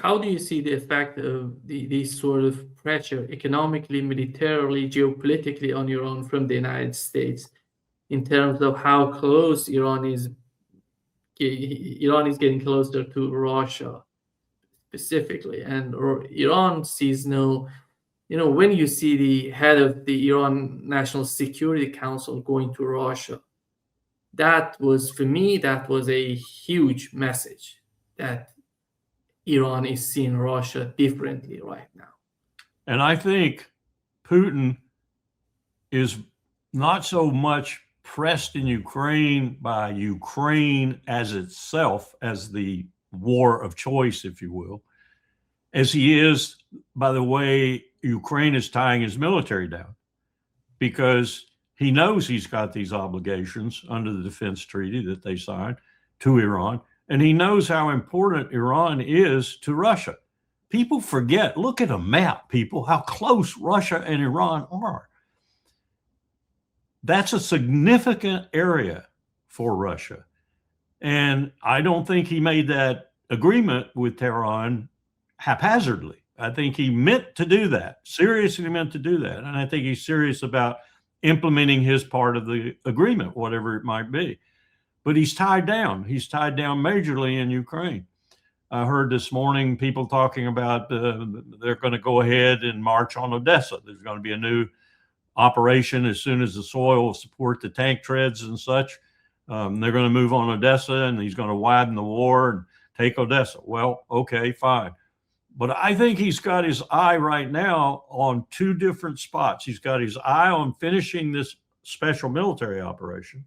how do you see the effect of these sort of pressure economically, militarily, geopolitically on Iran from the United States in terms of how close Iran is getting closer to Russia specifically, and Iran sees no, when you see the head of the Iran National Security Council going to Russia, that was, for me, that was a huge message that Iran is seeing Russia differently right now. And I think Putin is not so much pressed in Ukraine by Ukraine as itself, as the war of choice, if you will, as he is by the way Ukraine is tying his military down, because he knows he's got these obligations under the defense treaty that they signed to Iran, and he knows how important Iran is to Russia. People forget, look at a map, people, how close Russia and Iran are. That's a significant area for Russia. And I don't think he made that agreement with Tehran haphazardly. I think he meant to do that, seriously meant to do that. And I think he's serious about implementing his part of the agreement, whatever it might be. But he's tied down. He's tied down majorly in Ukraine. I heard this morning people talking about they're going to go ahead and march on Odessa. There's going to be a new operation as soon as the soil will support the tank treads and such. They're going to move on Odessa, and he's going to widen the war and take Odessa. Well, okay, fine. But I think he's got his eye right now on two different spots. He's got his eye on finishing this special military operation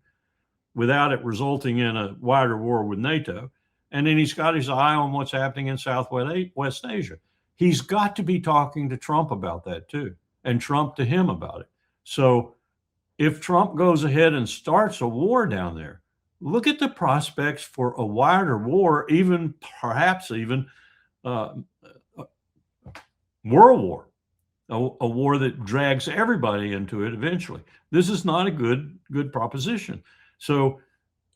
without it resulting in a wider war with NATO. And then he's got his eye on what's happening in Southwest Asia. He's got to be talking to Trump about that too, and Trump to him about it. So if Trump goes ahead and starts a war down there, look at the prospects for a wider war, even perhaps even world war, a war that drags everybody into it eventually. This is not a good proposition. So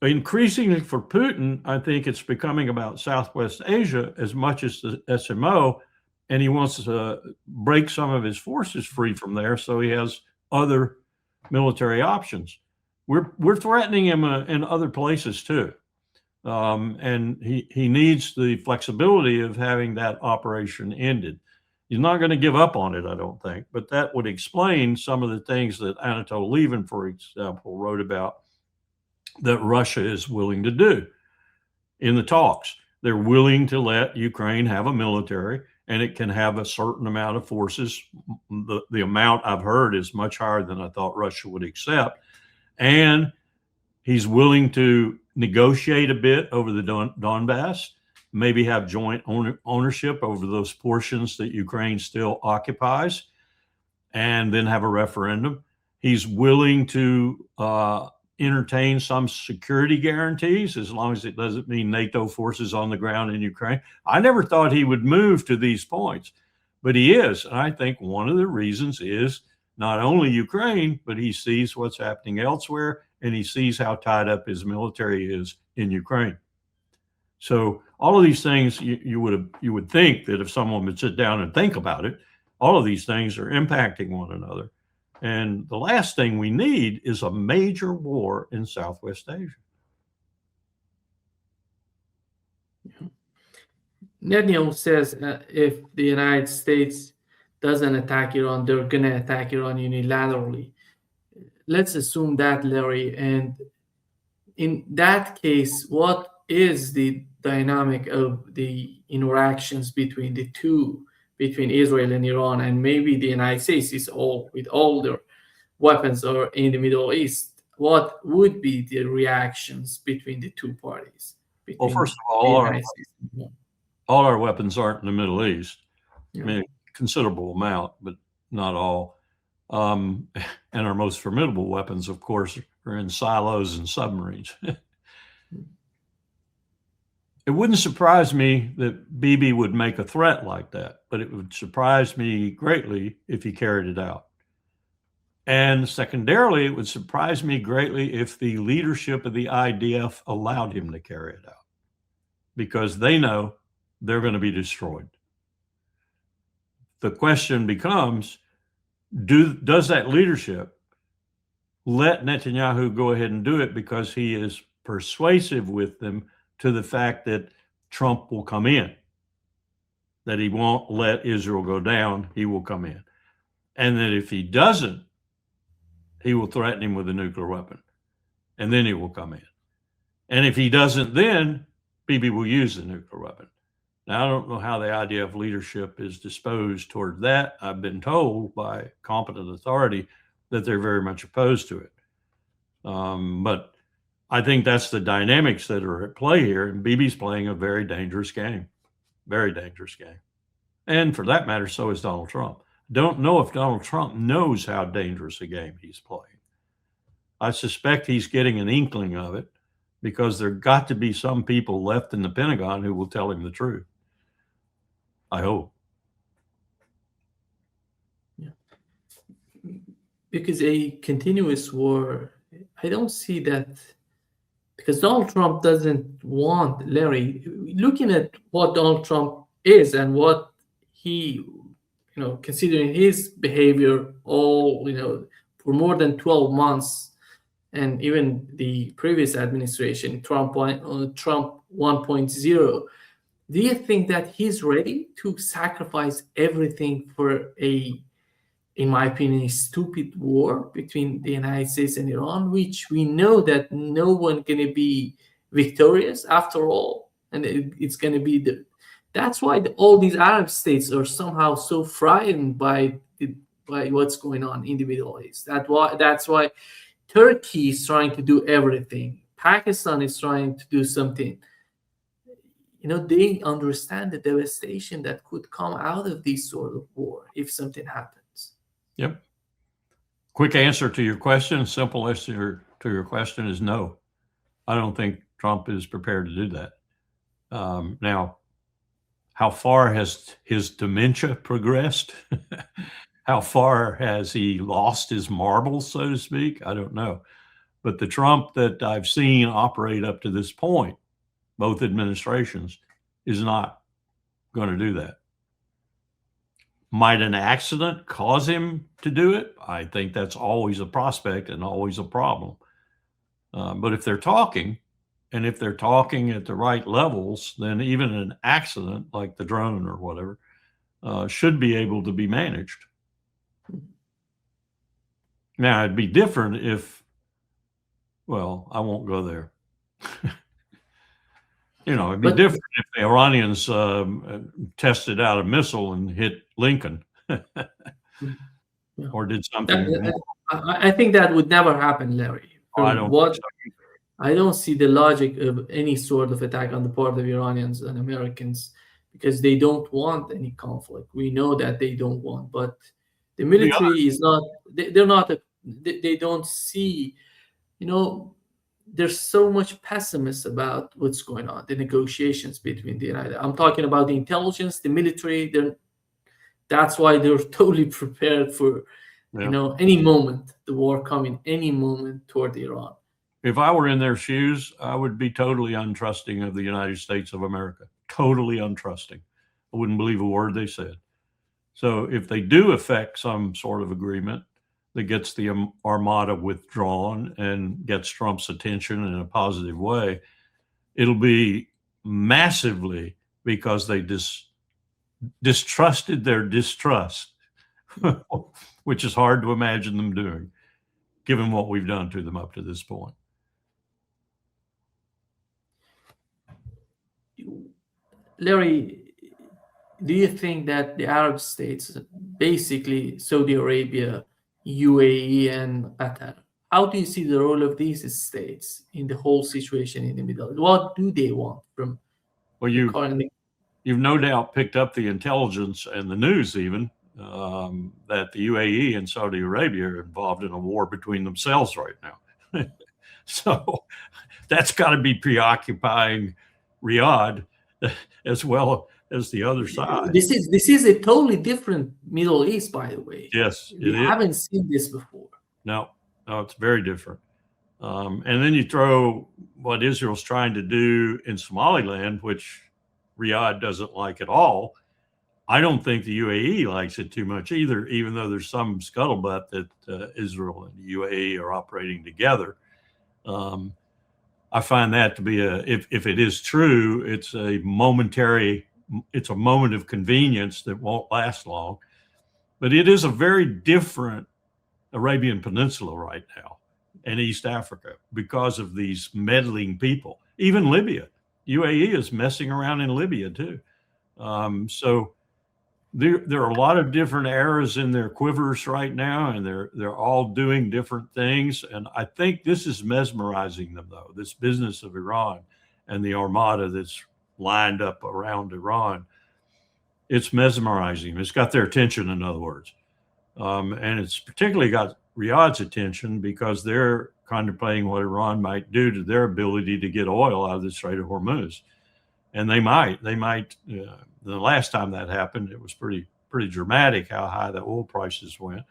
increasingly for Putin, I think it's becoming about Southwest Asia as much as the SMO, and he wants to break some of his forces free from there so he has other military options. We're threatening him in other places too. And he needs the flexibility of having that operation ended. He's not going to give up on it, I don't think, but that would explain some of the things that Anatol Lieven, for example, wrote about that Russia is willing to do in the talks. They're willing to let Ukraine have a military, and it can have a certain amount of forces. The amount I've heard is much higher than I thought Russia would accept. And he's willing to negotiate a bit over the Donbass, maybe have joint ownership over those portions that Ukraine still occupies, and then have a referendum. He's willing to entertain some security guarantees, as long as it doesn't mean NATO forces on the ground in Ukraine. I never thought he would move to these points, but he is. And I think one of the reasons is not only Ukraine, but he sees what's happening elsewhere, and he sees how tied up his military is in Ukraine. So all of these things, you would think that if someone would sit down and think about it, all of these things are impacting one another. And the last thing we need is a major war in Southwest Asia. Netanyahu says if the United States doesn't attack Iran, they're going to attack Iran unilaterally. Let's assume that, Larry. And in that case, what is the dynamic of the interactions between the two, between Israel and Iran? And maybe the United States is with all their weapons are in the Middle East. What would be the reactions between the two parties? Well, first of all, all our weapons aren't in the Middle East. Yeah. I mean, a considerable amount, but not all. And our most formidable weapons, of course, are in silos and submarines. It wouldn't surprise me that Bibi would make a threat like that, but it would surprise me greatly if he carried it out. And secondarily, it would surprise me greatly if the leadership of the IDF allowed him to carry it out, because they know they're going to be destroyed. The question becomes, does that leadership let Netanyahu go ahead and do it because he is persuasive with them to the fact that Trump will come in, that he won't let Israel go down, he will come in. And that if he doesn't, he will threaten him with a nuclear weapon, and then he will come in. And if he doesn't, then Bibi will use the nuclear weapon. Now, I don't know how the idea of leadership is disposed toward that. I've been told by competent authority that they're very much opposed to it. But I think that's the dynamics that are at play here. And Bibi's playing a very dangerous game, very dangerous game. And for that matter, so is Donald Trump. Don't know if Donald Trump knows how dangerous a game he's playing. I suspect he's getting an inkling of it because there got to be some people left in the Pentagon who will tell him the truth. I hope. Yeah. Because a continuous war, I don't see that, because Donald Trump doesn't want, Larry, looking at what Donald Trump is and what he, considering his behavior all, for more than 12 months, and even the previous administration, Trump 1.0, do you think that he's ready to sacrifice everything for in my opinion, a stupid war between the United States and Iran, which we know that no one going to be victorious after all, and it's going to be that's why all these Arab states are somehow so frightened by what's going on in the Middle East. That's why Turkey is trying to do everything. Pakistan is trying to do something. They understand the devastation that could come out of this sort of war if something happens. Yep. Quick answer to your question, simple answer to your question is no. I don't think Trump is prepared to do that. Now, how far has his dementia progressed? How far has he lost his marbles, so to speak? I don't know. But the Trump that I've seen operate up to this point, both administrations, is not going to do that. Might an accident cause him to do it? I think that's always a prospect and always a problem. But if they're talking, and if they're talking at the right levels, then even an accident like the drone or whatever should be able to be managed. Now, it'd be different if, well, I won't go there. It'd be different if the Iranians tested out a missile and hit Lincoln or did something. I think that would never happen, Larry. I don't see the logic of any sort of attack on the part of Iranians and Americans because they don't want any conflict. We know that they don't want, but the military is not, they don't see, there's so much pessimism about what's going on, the negotiations between the United. I'm talking about the intelligence, the military. That's why they're totally prepared for, any moment, the war coming, any moment toward Iran. If I were in their shoes, I would be totally untrusting of the United States of America. Totally untrusting. I wouldn't believe a word they said. So if they do effect some sort of agreement that gets the armada withdrawn and gets Trump's attention in a positive way, it'll be massively because they distrusted their distrust, which is hard to imagine them doing, given what we've done to them up to this point. Larry, do you think that the Arab states, basically Saudi Arabia, UAE, and Qatar, how do you see the role of these states in the whole situation in the Middle East? What do they want from? Well, you've no doubt picked up the intelligence and the news even that the UAE and Saudi Arabia are involved in a war between themselves right now. So that's got to be preoccupying Riyadh as well as the other side. This is a totally different Middle East, by the way. Yes, we haven't seen this before. No, it's very different. And then you throw what Israel's trying to do in Somaliland, which Riyadh doesn't like at all. I don't think the UAE likes it too much either, even though there's some scuttlebutt that Israel and the UAE are operating together. I find that to be if it is true, it's a moment of convenience that won't last long. But it is a very different Arabian Peninsula right now and East Africa because of these meddling people. Even Libya, UAE is messing around in Libya too. So there are a lot of different arrows in their quivers right now, and they're all doing different things. And I think this is mesmerizing them, though. This business of Iran and the armada that's lined up around Iran, it's mesmerizing. It's got their attention, in other words. And it's particularly got Riyadh's attention because they're contemplating what Iran might do to their ability to get oil out of the Strait of Hormuz. And they might, the last time that happened, it was pretty dramatic how high the oil prices went.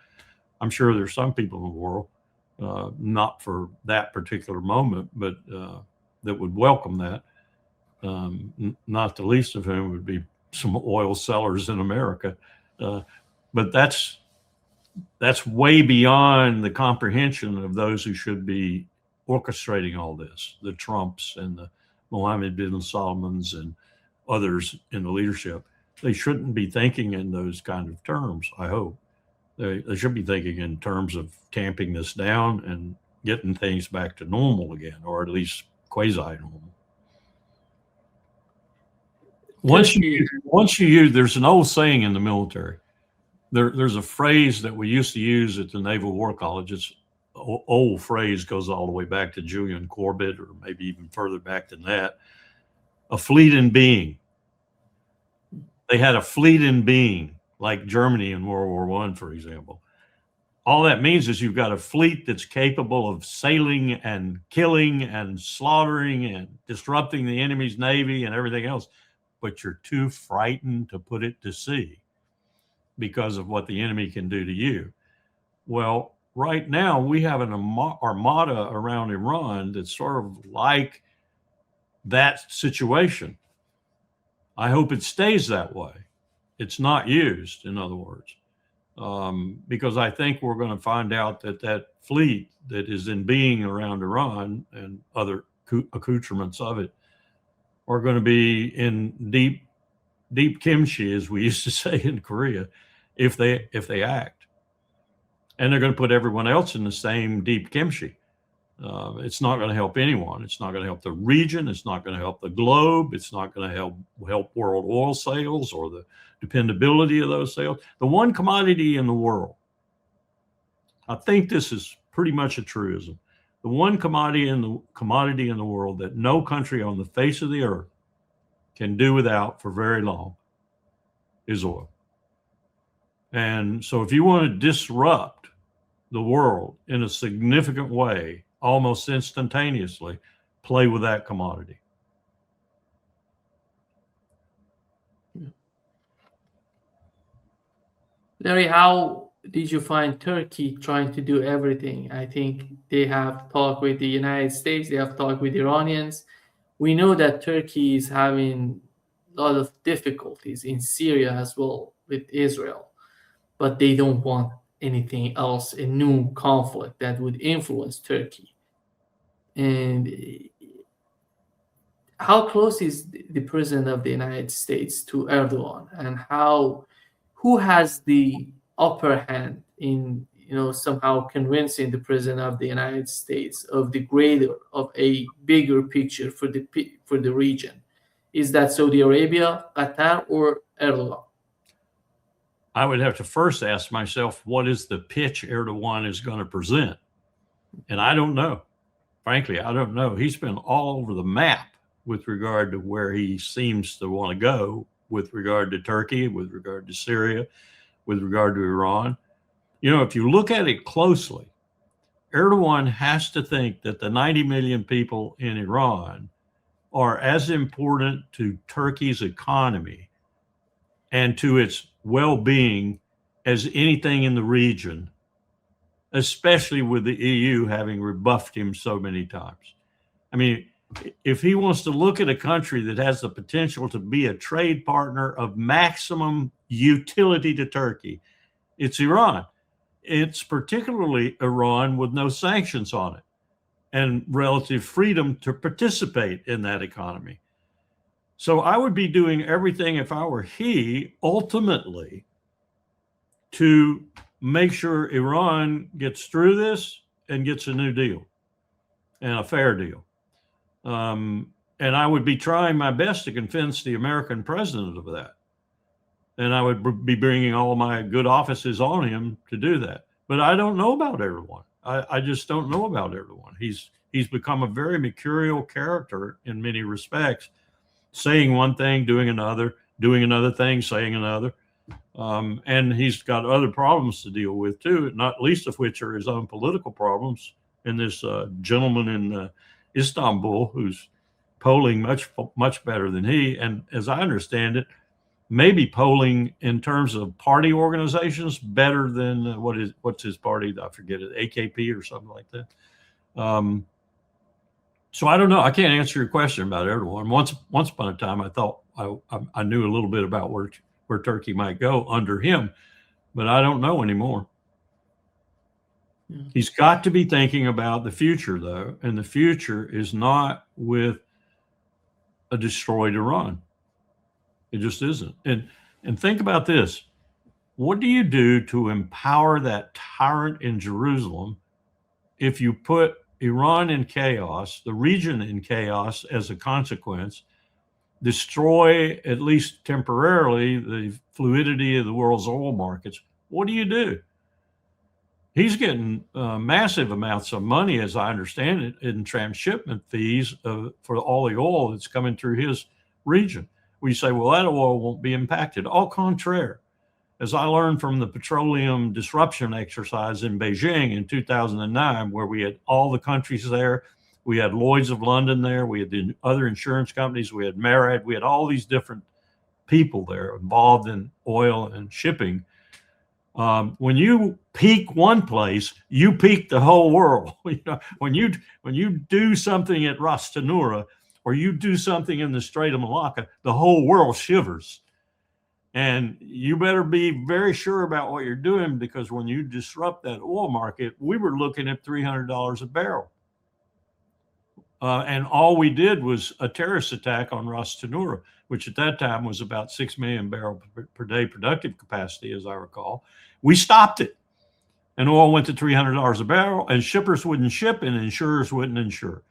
I'm sure there's some people in the world, not for that particular moment, but that would welcome that. Not the least of whom would be some oil sellers in America. But that's way beyond the comprehension of those who should be orchestrating all this, the Trumps and the Mohammed bin Salmans and others in the leadership. They shouldn't be thinking in those kind of terms, I hope. They should be thinking in terms of tamping this down and getting things back to normal again, or at least quasi-normal. Once you use, there's an old saying in the military. There's a phrase that we used to use at the Naval War College. It's old phrase, goes all the way back to Julian Corbett, or maybe even further back than that. A fleet in being. They had a fleet in being, like Germany in World War I, for example. All that means is you've got a fleet that's capable of sailing and killing and slaughtering and disrupting the enemy's navy and everything else, but you're too frightened to put it to sea because of what the enemy can do to you. Well, right now we have an armada around Iran that's sort of like that situation. I hope it stays that way. It's not used, in other words, because I think we're going to find out that fleet that is in being around Iran and other accoutrements of it are going to be in deep kimchi, as we used to say in Korea, if they act. And they're going to put everyone else in the same deep kimchi. It's not going to help anyone. It's not going to help the region. It's not going to help the globe. It's not going to help world oil sales or the dependability of those sales. The one commodity in the world, I think this is pretty much a truism. The one commodity in the world that no country on the face of the earth can do without for very long is oil. And so if you want to disrupt the world in a significant way, almost instantaneously, play with that commodity. Larry, how did you find Turkey trying to do everything? I think they have talked with the United States, they have talked with Iranians. We know that Turkey is having a lot of difficulties in Syria as well with Israel, but they don't want anything else, a new conflict that would influence Turkey. And how close is the president of the United States to Erdogan, and who has the upper hand in somehow convincing the president of the United States of a bigger picture for the region? Is that Saudi Arabia, Qatar, or Erdogan? I would have to first ask myself, what is the pitch Erdogan is going to present? And I don't know. Frankly, I don't know. He's been all over the map with regard to where he seems to want to go with regard to Turkey, with regard to Syria, with regard to Iran. If you look at it closely, Erdogan has to think that the 90 million people in Iran are as important to Turkey's economy and to its well-being as anything in the region, especially with the EU having rebuffed him so many times. I mean, if he wants to look at a country that has the potential to be a trade partner of maximum utility to Turkey, it's Iran. It's particularly Iran with no sanctions on it and relative freedom to participate in that economy. So I would be doing everything, if I were he, ultimately, to make sure Iran gets through this and gets a new deal and a fair deal. And I would be trying my best to convince the American president of that. And I would be bringing all my good offices on him to do that. But I don't know about everyone. I just don't know about everyone. He's become a very mercurial character in many respects, saying one thing, doing another thing, saying another. And he's got other problems to deal with too, not least of which are his own political problems. And this gentleman in Istanbul who's polling much better than he, and as I understand it, maybe polling in terms of party organizations better than what's his party? I forget it, AKP or something like that. So I don't know. I can't answer your question about everyone. Once upon a time, I thought I knew a little bit about where Turkey might go under him, but I don't know anymore. He's got to be thinking about the future, though, and the future is not with a destroyed Iran. It just isn't. And think about this. What do you do to empower that tyrant in Jerusalem if you put Iran in chaos, the region in chaos as a consequence, destroy, at least temporarily, the fluidity of the world's oil markets? What do you do? He's getting massive amounts of money, as I understand it, in transshipment fees for all the oil that's coming through his region. We say, well, that oil won't be impacted. Au contraire. As I learned from the petroleum disruption exercise in Beijing in 2009, where we had all the countries there, we had Lloyd's of London there, we had the other insurance companies, we had Marriott, we had all these different people there involved in oil and shipping. When you peak one place, you peak the whole world. When you do something at Ras Tanura, or you do something in the Strait of Malacca, the whole world shivers. And you better be very sure about what you're doing, because when you disrupt that oil market, we were looking at $300 a barrel. And all we did was a terrorist attack on Ras Tanura, which at that time was about 6 million barrel per day productive capacity, as I recall. We stopped it. And oil went to $300 a barrel, and shippers wouldn't ship and insurers wouldn't insure.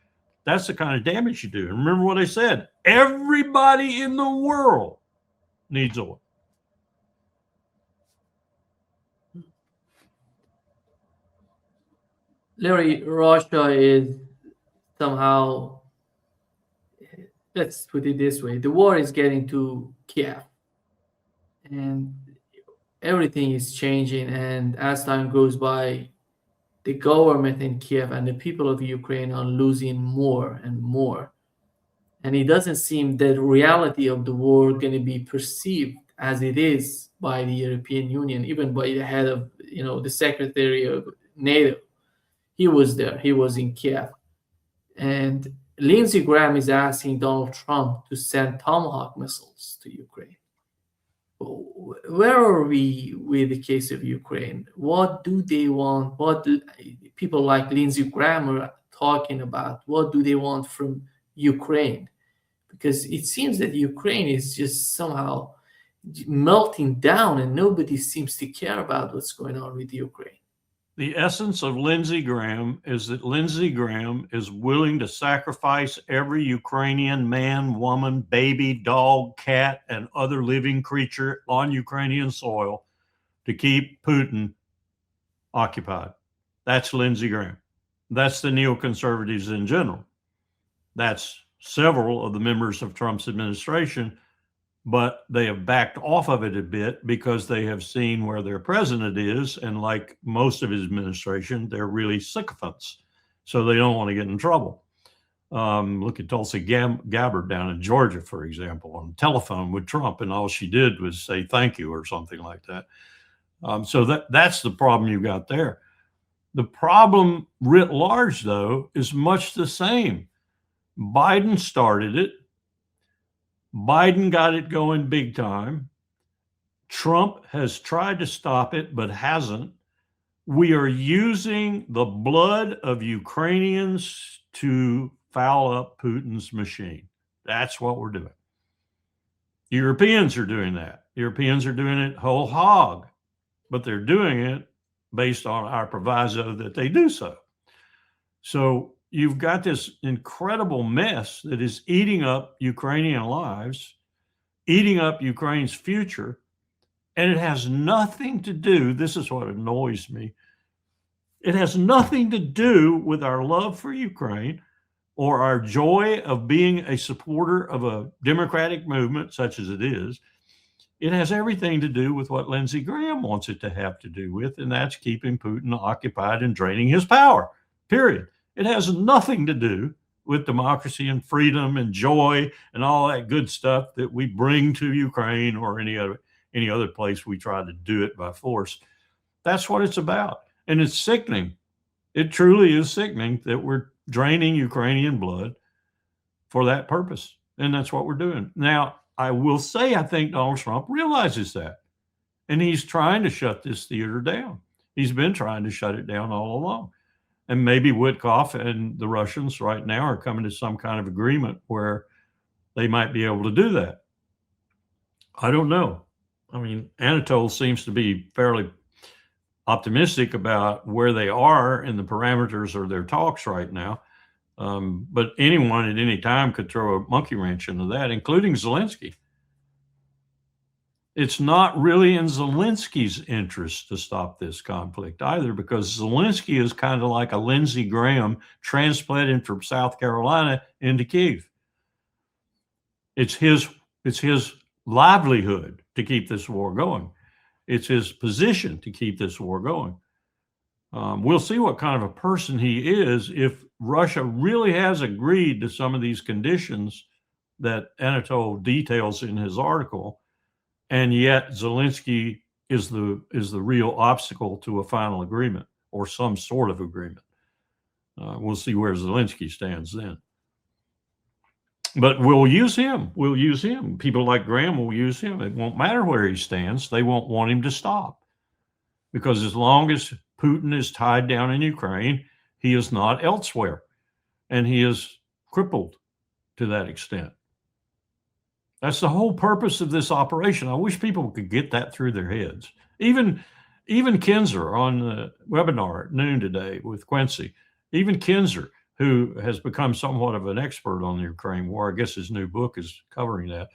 That's the kind of damage you do. And remember what I said, everybody in the world needs oil. Larry, Russia is somehow, let's put it this way, the war is getting to Kiev. And everything is changing. And as time goes by, the government in Kiev and the people of Ukraine are losing more and more. And it doesn't seem that the reality of the war going to be perceived as it is by the European Union, even by the head of, the Secretary of NATO. He was there. He was in Kiev. And Lindsey Graham is asking Donald Trump to send Tomahawk missiles to Ukraine. Where are we with the case of Ukraine? What do they want? What do people like Lindsey Graham are talking about? What do they want from Ukraine? Because it seems that Ukraine is just somehow melting down and nobody seems to care about what's going on with Ukraine. The essence of Lindsey Graham is that Lindsey Graham is willing to sacrifice every Ukrainian man, woman, baby, dog, cat, and other living creature on Ukrainian soil to keep Putin occupied. That's Lindsey Graham. That's the neoconservatives in general. That's several of the members of Trump's administration, but they have backed off of it a bit because they have seen where their president is. And like most of his administration, they're really sycophants. So they don't want to get in trouble. Look at Tulsi Gabbard down in Georgia, for example, on the telephone with Trump, and all she did was say thank you or something like that. So that's the problem you got there. The problem writ large, though, is much the same. Biden started it. Biden got it going big time. Trump has tried to stop it, but hasn't. We are using the blood of Ukrainians to foul up Putin's machine. That's what we're doing. Europeans are doing that. Europeans are doing it whole hog, but they're doing it based on our proviso that they do so. So you've got this incredible mess that is eating up Ukrainian lives, eating up Ukraine's future, and it has nothing to do, this is what annoys me, it has nothing to do with our love for Ukraine or our joy of being a supporter of a democratic movement such as it is. It has everything to do with what Lindsey Graham wants it to have to do with, and that's keeping Putin occupied and draining his power, period. It has nothing to do with democracy and freedom and joy and all that good stuff that we bring to Ukraine or any other place we try to do it by force. That's what it's about. And it's sickening. It truly is sickening that we're draining Ukrainian blood for that purpose. And that's what we're doing. Now, I will say, I think Donald Trump realizes that. And he's trying to shut this theater down. He's been trying to shut it down all along. And maybe Witkoff and the Russians right now are coming to some kind of agreement where they might be able to do that. I don't know. I mean, Anatole seems to be fairly optimistic about where they are in the parameters of their talks right now. But anyone at any time could throw a monkey wrench into that, including Zelensky. It's not really in Zelensky's interest to stop this conflict either, because Zelensky is kind of like a Lindsey Graham transplanted from South Carolina into Kyiv. It's his livelihood to keep this war going. It's his position to keep this war going. We'll see what kind of a person he is if Russia really has agreed to some of these conditions that Anatole details in his article, and yet Zelensky is the real obstacle to a final agreement or some sort of agreement. We'll see where Zelensky stands then. But we'll use him. We'll use him. People like Graham will use him. It won't matter where he stands. They won't want him to stop. Because as long as Putin is tied down in Ukraine, he is not elsewhere. And he is crippled to that extent. That's the whole purpose of this operation. I wish people could get that through their heads. Even Kinzer on the webinar at noon today with Quincy, even Kinzer, who has become somewhat of an expert on the Ukraine war. I guess his new book is covering that.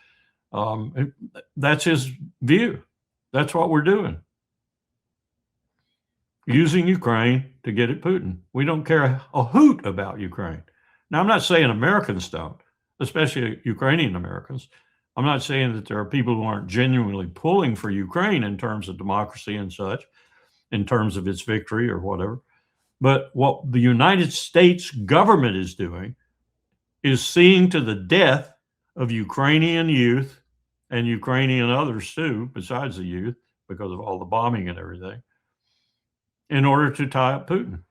That's his view. That's what we're doing. Using Ukraine to get at Putin. We don't care a hoot about Ukraine. Now, I'm not saying Americans don't, especially Ukrainian Americans. I'm not saying that there are people who aren't genuinely pulling for Ukraine in terms of democracy and such, in terms of its victory or whatever. But what the United States government is doing is seeing to the death of Ukrainian youth and Ukrainian others too, besides the youth, because of all the bombing and everything, in order to tie up Putin.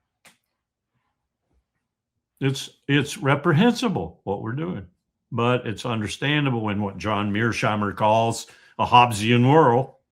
It's reprehensible what we're doing, but it's understandable in what John Mearsheimer calls a Hobbesian world.